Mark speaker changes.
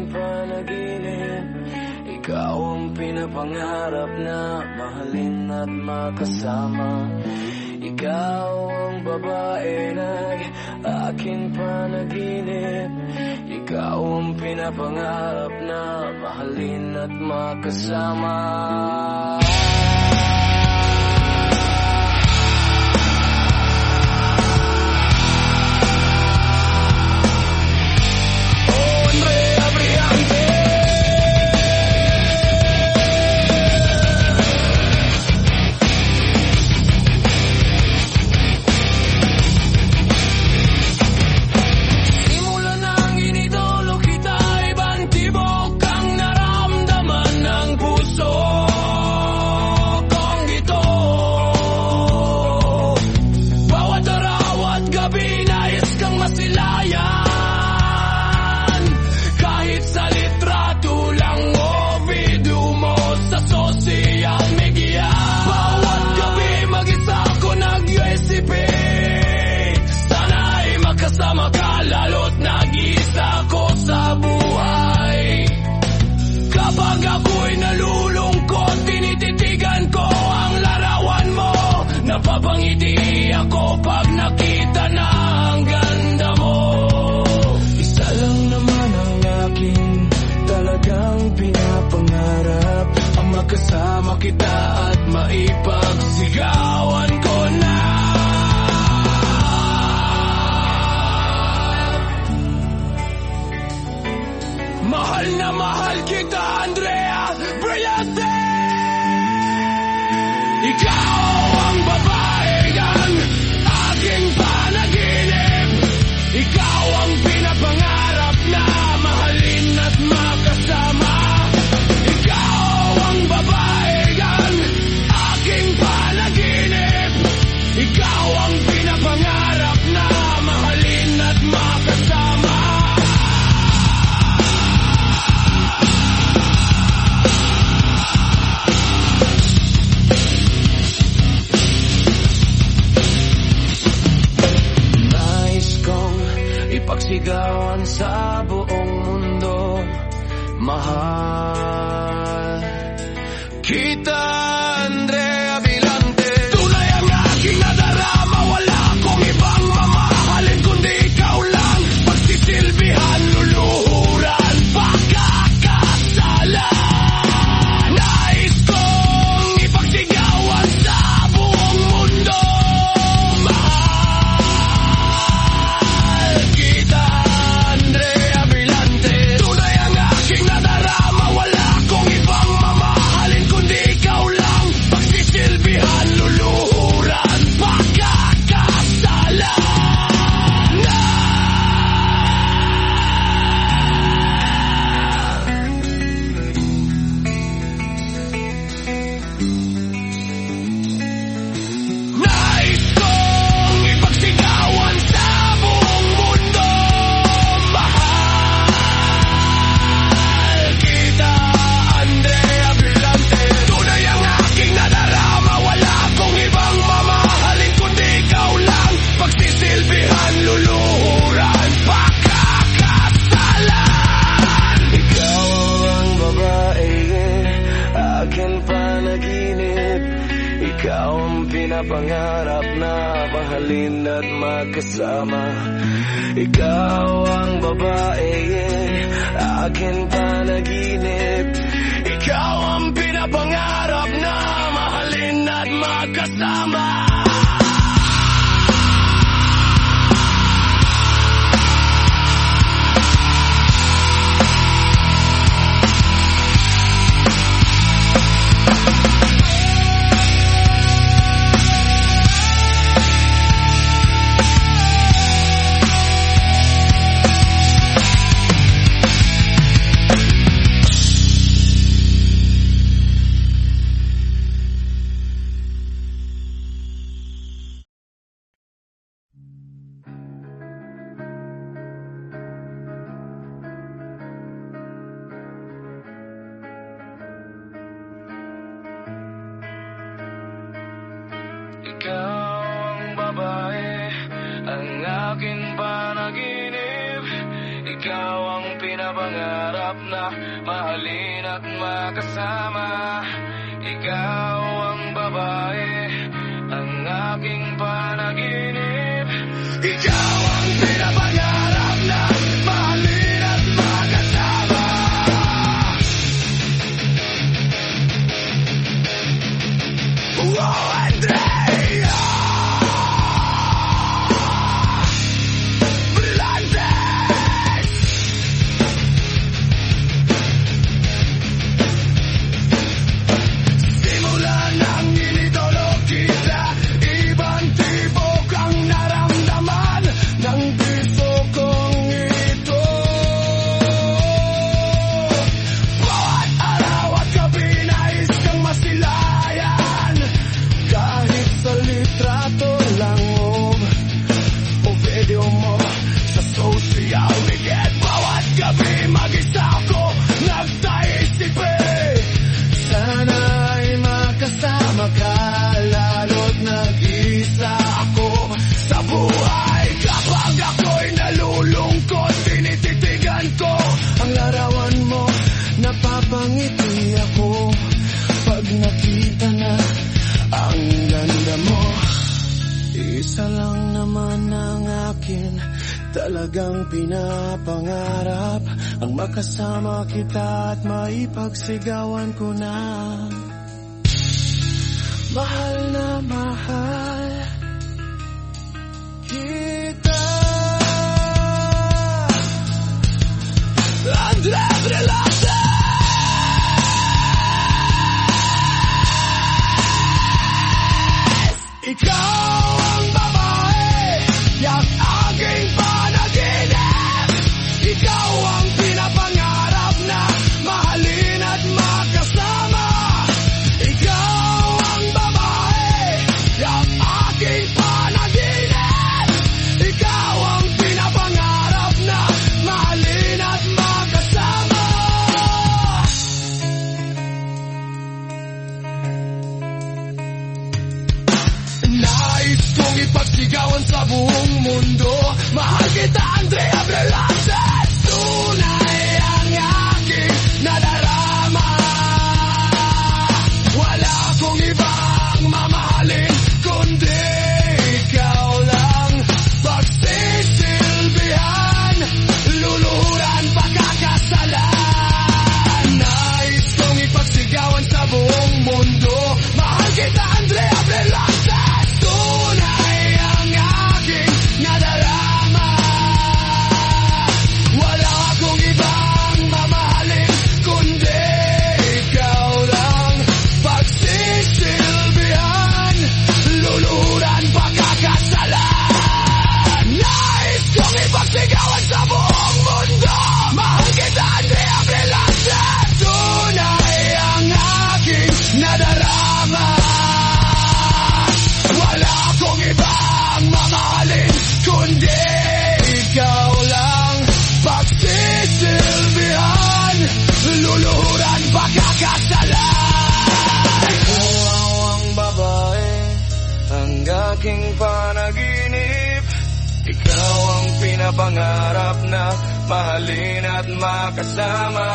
Speaker 1: panaginip. Ikaw ang pinapangarap na mahalin at makasama. Ikaw ang babae na aking panaginip. Ikaw ang pinapangarap na mahalin at makasama.
Speaker 2: Napapangiti ako pag nakita na ang ganda mo.
Speaker 1: Isa lang naman ang aking talagang pinapangarap, ang makasama kita at maipagsigawan ko na.
Speaker 2: Mahal na mahal kita, Andrea Brillante. Ikaw ang babae ng aking panaginip. Ikaw ang pinapangarap na mahalin at makasama. Ikaw ang babae ng aking panaginip. Ikaw ang pinapangarap na mahalin at makasama.
Speaker 1: Ipagsigawan sa buong mundo, mahal kita, Andrea Brillante.
Speaker 2: Tunay ang aking nadarama, wala akong ibang mamahalin kundi ikaw lang. Pagsisilbihan, luluhuran, pagkakasalan. Nais kong ipagsigawan sa buong mundo,
Speaker 1: pangarap na mahalin at magkasama. Ikaw ang babae, aking panaginip.
Speaker 2: ikaw ang pinapangarap na mahalin at magkasama.
Speaker 1: pinapangarap na mahalin at makasama. Ikaw ang babae, ang aking panaginip.
Speaker 2: Ikaw ang pinapangarap na mahalin at makasama. Oh, Andrea Blantes. Simula nang inidolo kita, ibang tibok ang naramdaman ng piso kong ito. Bawat araw at gabi nais kang masilayan, kahit sa litrato lang o video mo sa social media. Bawat gabi mag-isa ako nagtaisip, sana ay makasama ka, lalo't nag-isa ako sa buhay. Kapag ako'y nalulungkot, tinititigan ko ang larawan mo, napapangiti ako pag nakita na ang ganda mo. Isa lang naman ang akin talagang pinapangarap, ang makasama kita at maipagsigawan ko na mahal na mahal kita. Andrea Blantes. Ikaw ang babae, yak aking panaginip. Ikaw ang pinapangarap na mahalin at makasama. Ikaw ang babae, yak aking panaginip. Ikaw ang pinapangarap na mahalin at makasama. Nais kong ipagsigawan sa buong mundo, mahal kita, Andrea Blantes. Tunay ang aking nadarama, wala akong ibang mamahalin kundi ikaw lang. Pagsisilbihan, luluhuran, pagkakasalan. Nais kong ipagsigawan sa buong mundo, mahal kita, Andrea Blantes. Tunay ang aking nadarama, wala akong ibang mamahalin kundi ikaw lang. Pagsisilbihan, luluhuran, pagkakasalan. Nais kong ipagsigawan sa buong mundo, mahal kita, Andrea Blantes. Tunay ang aking nadarama, wala akong ibang mamahalin kundi ikaw lang. Pagsisilbihan, luluhuran, pagkakasalan.
Speaker 1: Ikaw ang babae, ang aking panaginip. Ikaw ang pinapangarap na mahalin at makasama.